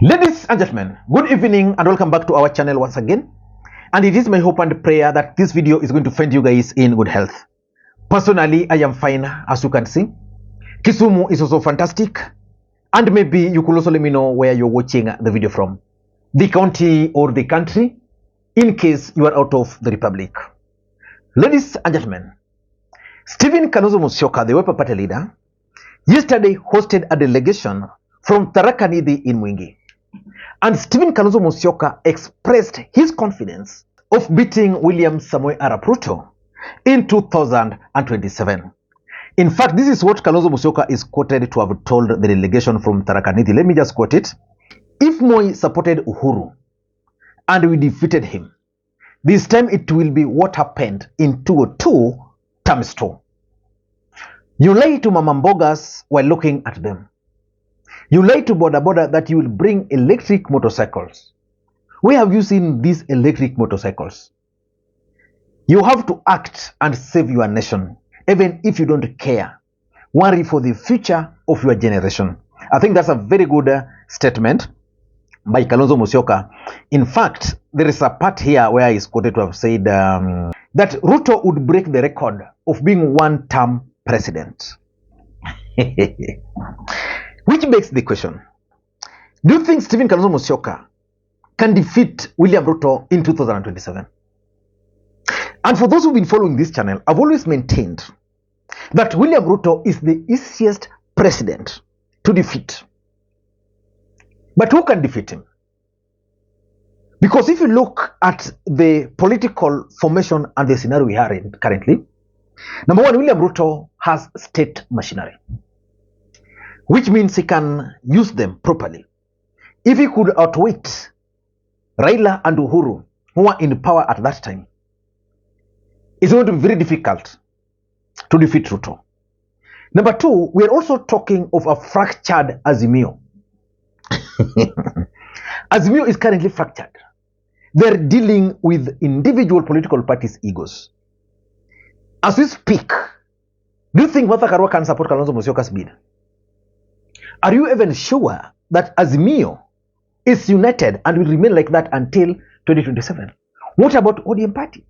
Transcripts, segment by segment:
Ladies and gentlemen, good evening and welcome back to our channel once again. And it is my hope and prayer that this video is going to find you guys in good health. Personally, I am fine, as you can see. Kisumu is also fantastic. And maybe you could also let me know where you're watching the video from. The county or the country, in case you are out of the republic. Ladies and gentlemen, Stephen Kalonzo Musyoka, the Wiper Party leader, yesterday hosted a delegation from Tharaka Nithi in Mwingi. And Stephen Kalonzo Musyoka expressed his confidence of beating William Samoei Arap Ruto in 2027. In fact, this is what Kalonzo Musyoka is quoted to have told the delegation from Tharaka Nithi. Let me just quote it. If Moi supported Uhuru and we defeated him, this time it will be what happened in 2002 times 2. You lie to Mama Mbogas while looking at them. You lie to Boda Boda that you will bring electric motorcycles. Where have you seen these electric motorcycles? You have to act and save your nation, even if you don't care. Worry for the future of your generation. I think that's a very good statement by Kalonzo Musyoka. In fact, there is a part here where he's quoted to have said that Ruto would break the record of being one-term president. Which begs the question, do you think Stephen Kalonzo Musyoka can defeat William Ruto in 2027? And for those who've been following this channel, I've always maintained that William Ruto is the easiest president to defeat. But who can defeat him? Because if you look at the political formation and the scenario we are in currently, number one, William Ruto has state machinery, which means he can use them properly. If he could outwit Raila and Uhuru, who were in power at that time, it's going to be very difficult to defeat Ruto. Number two, we are also talking of a fractured Azimio. Azimio is currently fractured. They're dealing with individual political parties' egos. As we speak, do you think Martha Karua can support Kalonzo Musyoka's bid? Are you even sure that Azimio is united and will remain like that until 2027? What about ODM party?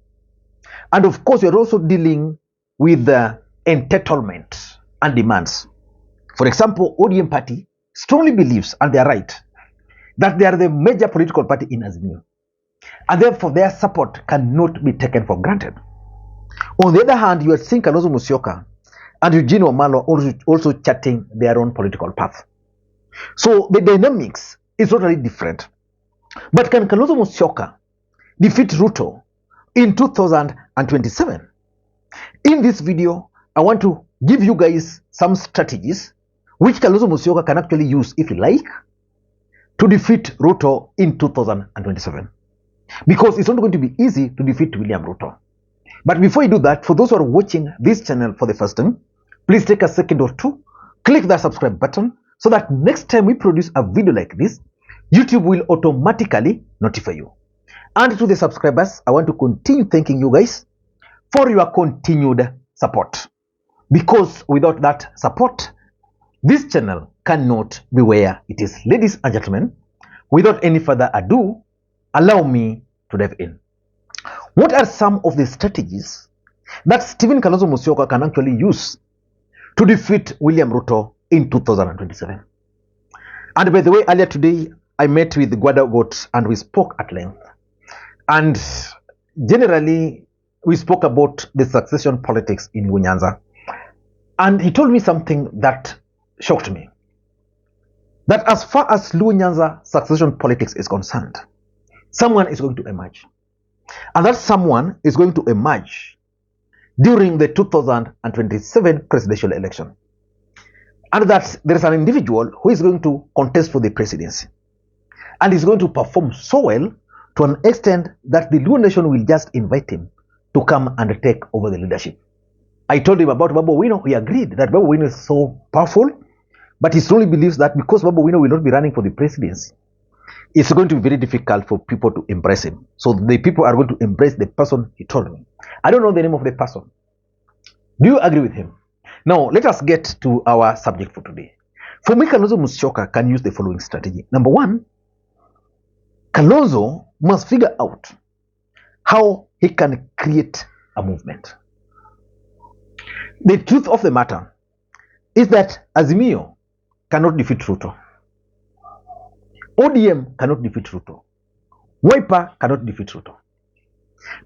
And of course, you're also dealing with entitlement and demands. For example, ODM party strongly believes, and they are right, that they are the major political party in Azimio. And therefore, their support cannot be taken for granted. On the other hand, you are seeing Kalonzo Musyoka and Eugene Wamalwa also charting their own political path. So the dynamics is totally different. But can Kalonzo Musyoka defeat Ruto in 2027? In this video, I want to give you guys some strategies which Kalonzo Musyoka can actually use, if you like, to defeat Ruto in 2027. Because it's not going to be easy to defeat William Ruto. But before you do that, for those who are watching this channel for the first time, please take a second or two, click that subscribe button so that next time we produce a video like this, YouTube will automatically notify you. And to the subscribers, I want to continue thanking you guys for your continued support. Because without that support, this channel cannot be where it is. Ladies and gentlemen, without any further ado, allow me to dive in. What are some of the strategies that Stephen Kalonzo Musyoka can actually use to defeat William Ruto in 2027? And by the way, earlier today, I met with Gwada Got and we spoke at length. And generally, we spoke about the succession politics in Nyanza. And he told me something that shocked me. That as far as Nyanza succession politics is concerned, someone is going to emerge. And that someone is going to emerge during the 2027 presidential election. And that there is an individual who is going to contest for the presidency. And is going to perform so well to an extent that the Luo nation will just invite him to come and take over the leadership. I told him about Babu Owino. He agreed that Babu Owino is so powerful, but he strongly believes that because Babu Owino will not be running for the presidency, it's going to be very difficult for people to embrace him. So the people are going to embrace the person he told me. I don't know the name of the person. Do you agree with him? Now, let us get to our subject for today. For me, Kalonzo Musyoka can use the following strategy. Number one, Kalonzo must figure out how he can create a movement. The truth of the matter is that Azimio cannot defeat Ruto. ODM cannot defeat Ruto. Wiper cannot defeat Ruto.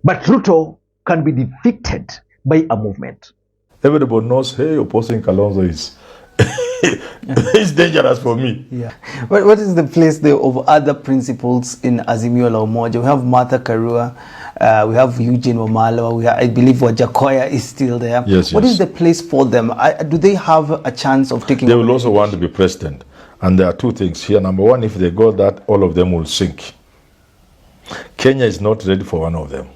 But Ruto can be defeated by a movement. Everybody knows, hey, opposing Kalonzo is it's dangerous for me. Yeah. What is the place there of other principles in Azimio la Umoja? We have Martha Karua, we have Eugene Wamalwa, I believe Wajakoya is still there. Yes, What yes. is the place for them? Do they have a chance of taking They will also want to be president. And there are two things here. Number one, if they go that, all of them will sink. Kenya is not ready for one of them.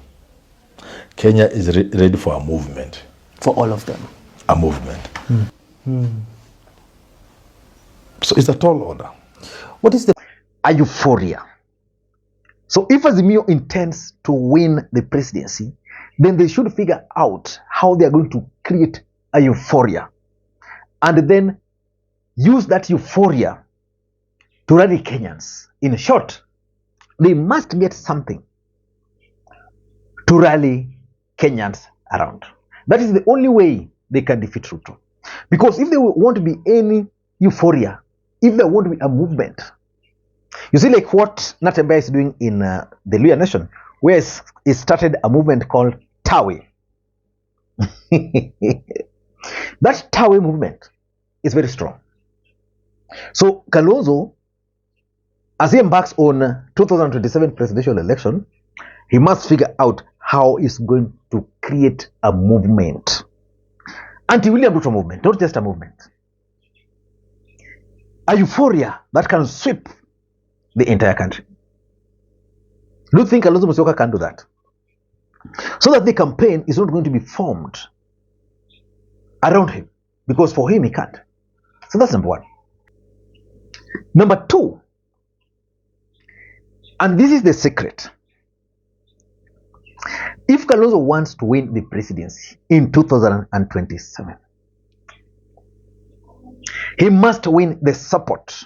Kenya is ready for a movement. For all of them? A movement. So it's a tall order. What is the... A euphoria. So if Azimio intends to win the presidency, then they should figure out how they are going to create a euphoria and then use that euphoria to rally Kenyans. In short, they must get something to rally Kenyans around. That is the only way they can defeat Ruto. Because if there want to be any euphoria, if there want to be a movement, you see like what Natembeya is doing in the Luhya Nation, where he started a movement called Tawe. That Tawe movement is very strong. So Kalonzo, as he embarks on 2027 presidential election, he must figure out how he's going to create a movement. Anti-William Ruto movement, not just a movement. A euphoria that can sweep the entire country. Do you think Kalonzo Musyoka can do that? So that the campaign is not going to be formed around him, because for him he can't. So that's number one. Number two, and this is the secret. If Kalonzo wants to win the presidency in 2027, he must win the support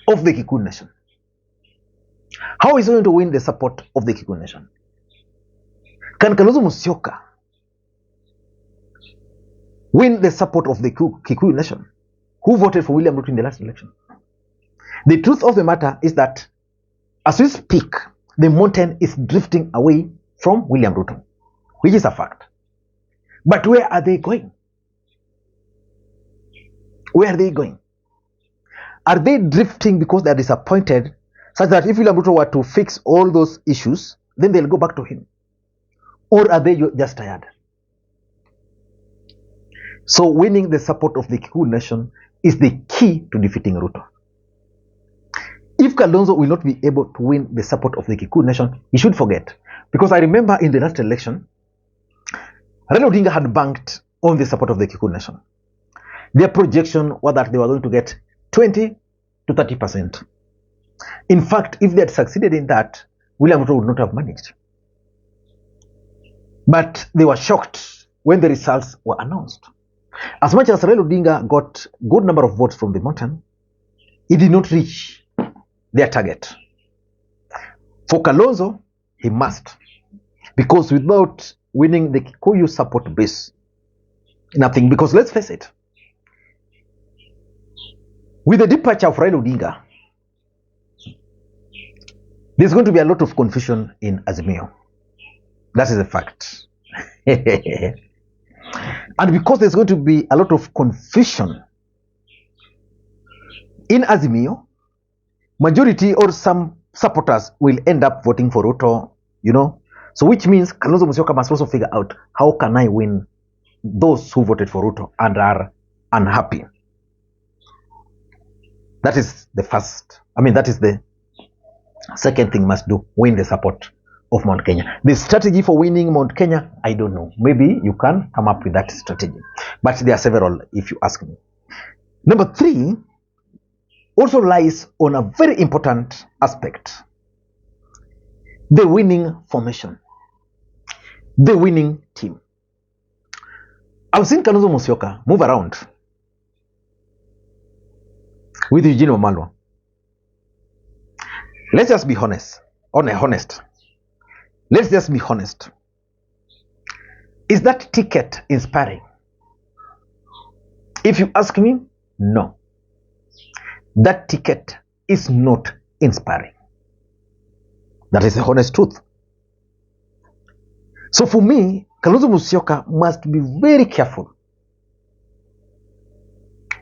of the Kikuyu nation. How is he going to win the support of the Kikuyu nation? Can Kalonzo Musyoka win the support of the Kikuyu nation who voted for William Ruto in the last election? The truth of the matter is that as we speak, the mountain is drifting away from William Ruto, which is a fact. But where are they going? Where are they going? Are they drifting because they are disappointed, such that if William Ruto were to fix all those issues, then they'll go back to him? Or are they just tired? So winning the support of the Kikuyu nation is the key to defeating Ruto. If Kalonzo will not be able to win the support of the Kikuyu nation, he should forget. Because I remember in the last election, Raila Odinga had banked on the support of the Kikuyu nation. Their projection was that they were going to get 20 to 30%. In fact, if they had succeeded in that, William Ruto would not have managed. But they were shocked when the results were announced. As much as Raila Odinga got a good number of votes from the mountain, it did not reach their target. For Kalonzo, he must. Because without winning the Kikuyu support base, nothing. Because let's face it, with the departure of Raila Odinga, there's going to be a lot of confusion in Azimio. That is a fact. And because there's going to be a lot of confusion in Azimio, majority or some supporters will end up voting for Ruto, So which means Kalonzo Musyoka must also figure out, how can I win those who voted for Ruto and are unhappy? That is the first. That is the second thing must do, win the support of Mount Kenya. The strategy for winning Mount Kenya, I don't know. Maybe you can come up with that strategy. But there are several, if you ask me. Number three also lies on a very important aspect. The winning formation. The winning team. I've seen Kalonzo Musyoka move around with Eugene Wamalwa. Let's just be honest. Honest. Let's just be honest. Is that ticket inspiring? If you ask me, no. That ticket is not inspiring. That is the honest truth. So for me, Kalonzo Musyoka must be very careful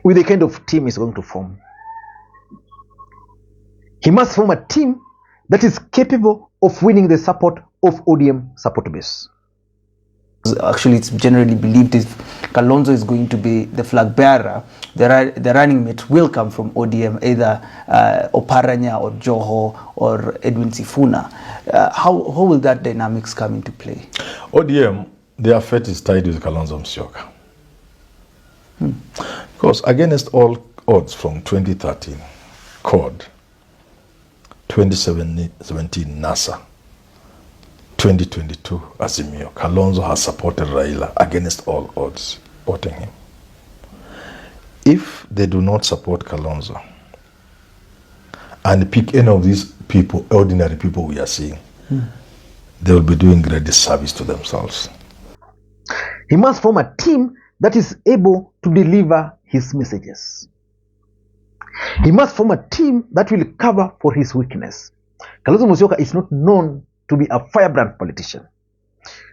with the kind of team he's going to form. He must form a team that is capable of winning the support of ODM support base. Actually, it's generally believed if Kalonzo is going to be the flag bearer, the running mate will come from ODM, either Oparanya or Joho or Edwin Sifuna. How will that dynamics come into play? ODM, their fate is tied with Kalonzo Musyoka. Because against all odds from 2013, CORD, 2017 NASA, 2022 Azimio, Kalonzo has supported Raila against all odds, supporting him. If they do not support Kalonzo and pick any of these people, ordinary people we are seeing, they will be doing great disservice to themselves. He must form a team that is able to deliver his messages. He must form a team that will cover for his weakness. Kalonzo Musyoka is not known to be a firebrand politician.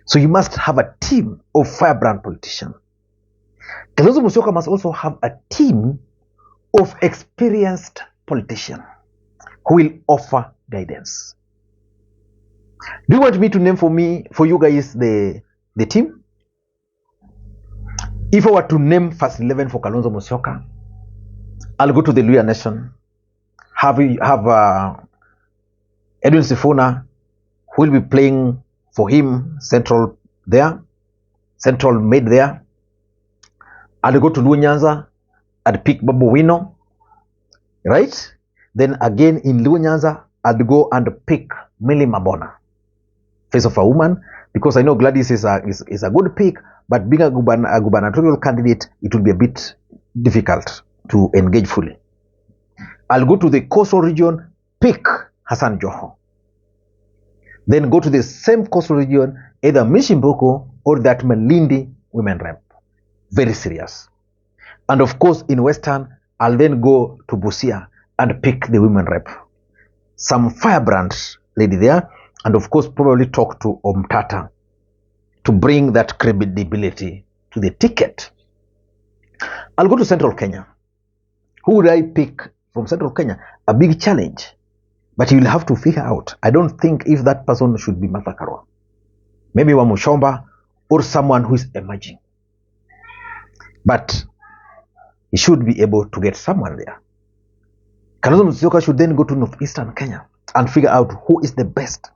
So you must have a team of firebrand politicians. Kalonzo Musyoka must also have a team of experienced politicians who will offer guidance. Do you want me to name for you guys the team? If I were to name first 11 for Kalonzo Musyoka, I'll go to the Luhya Nation, have Edwin Sifuna, who will be playing for him central mid there. I'll go to Luhya Nyanza, I'd pick Babu Wino, right? Then again in Luhya Nyanza, I'd go and pick Millie Mabona, face of a woman, because I know Gladys is a good pick, but being a gubernatorial candidate, it will be a bit difficult to engage fully. I'll go to the coastal region, pick Hassan Joho. Then go to the same coastal region, either Mishimboko or that Malindi women rep. Very serious. And of course, in Western, I'll then go to Busia and pick the women rep. Some firebrand lady there, and of course, probably talk to Omtata to bring that credibility to the ticket. I'll go to Central Kenya. Who would I pick from Central Kenya? A big challenge. But you will have to figure out. I don't think if that person should be Martha Karua. Maybe Wamushomba or someone who is emerging. But he should be able to get someone there. Kalonzo Musyoka should then go to northeastern Kenya and figure out who is the best.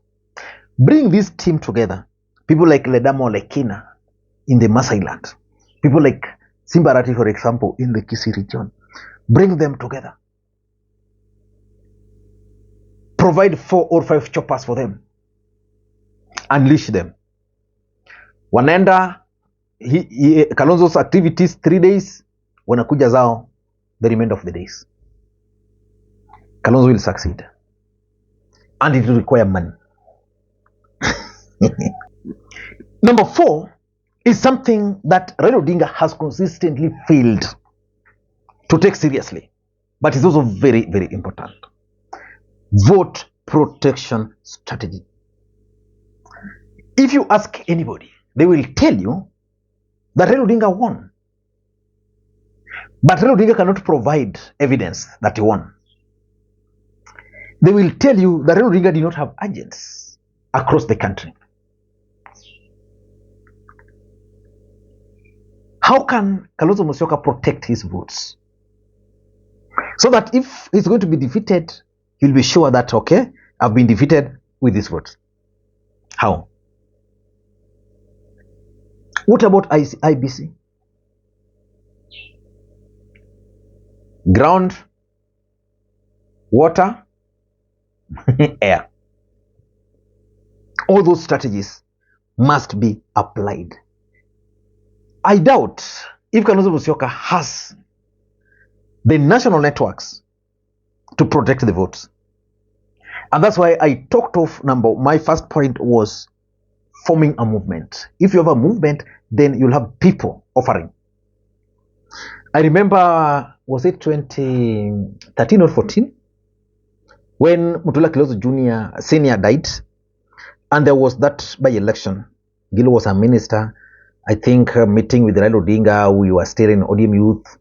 Bring this team together. People like Ledamo Lekina in the Masai land. People like Simbarati, for example, in the Kisii region. Bring them together. Provide 4 or 5 choppers for them. Unleash them. Wanaenda Kalonzo's activities 3 days, wanakuja zao the remainder of the days. Kalonzo will succeed. And it will require money. Number 4 is something that Raila Odinga has consistently failed to take seriously, but it's also very, very important. Vote protection strategy. If you ask anybody, they will tell you that Raila Odinga won. But Raila Odinga cannot provide evidence that he won. They will tell you that Raila Odinga did not have agents across the country. How can Kalonzo Musyoka protect his votes? So that if he's going to be defeated, he'll be sure that, okay, I've been defeated with these votes. How? What about IBC? Ground, water, air. All those strategies must be applied. I doubt if Kalonzo Musyoka has the national networks to protect the votes. And that's why I talked of my first point was forming a movement. If you have a movement, then you'll have people offering. I remember, was it 2013 or 14? When Mutula Kilonzo Jr. Senior died, and there was that by-election. Gilo was a minister, I think, meeting with Raila Odinga. We were still in ODM youth,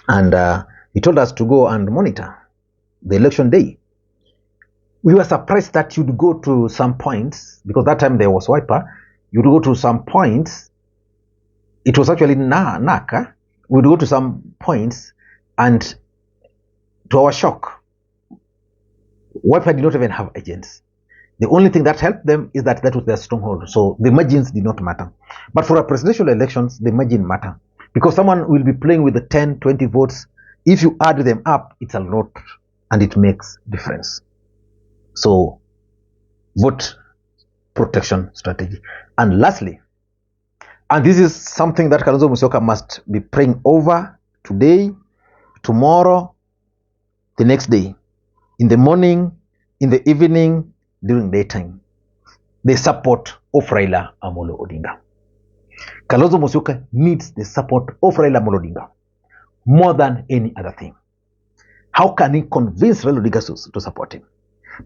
and he told us to go and monitor the election day. We were surprised that you'd go to some points, because that time there was Wiper. You'd go to some points. It was actually Naka. We'd go to some points, and to our shock, Wiper did not even have agents. The only thing that helped them is that was their stronghold. So the margins did not matter. But for a presidential elections, the margin matter. Because someone will be playing with the 10, 20 votes. If you add them up, it's a lot, and it makes difference. So, vote protection strategy. And lastly, and this is something that Kalonzo Musyoka must be praying over today, tomorrow, the next day, in the morning, in the evening, during daytime, the support of Raila Amolo Odinga. Kalonzo Musyoka needs the support of Raila Amolo Odinga more than any other thing. How can he convince Raila Odinga to support him?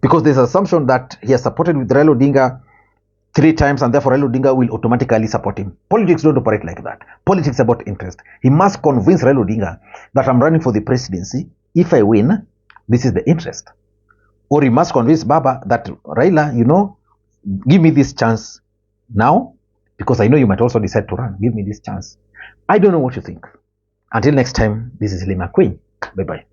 Because there's an assumption that he has supported with Raila Odinga 3 times, and therefore Raila Odinga will automatically support him. Politics don't operate like that. Politics is about interest. He must convince Raila Odinga that I'm running for the presidency. If I win, this is the interest. Or he must convince Baba that, Raila, give me this chance now, because I know you might also decide to run. Give me this chance. I don't know what you think. Until next time, this is Makwiny. Bye-bye.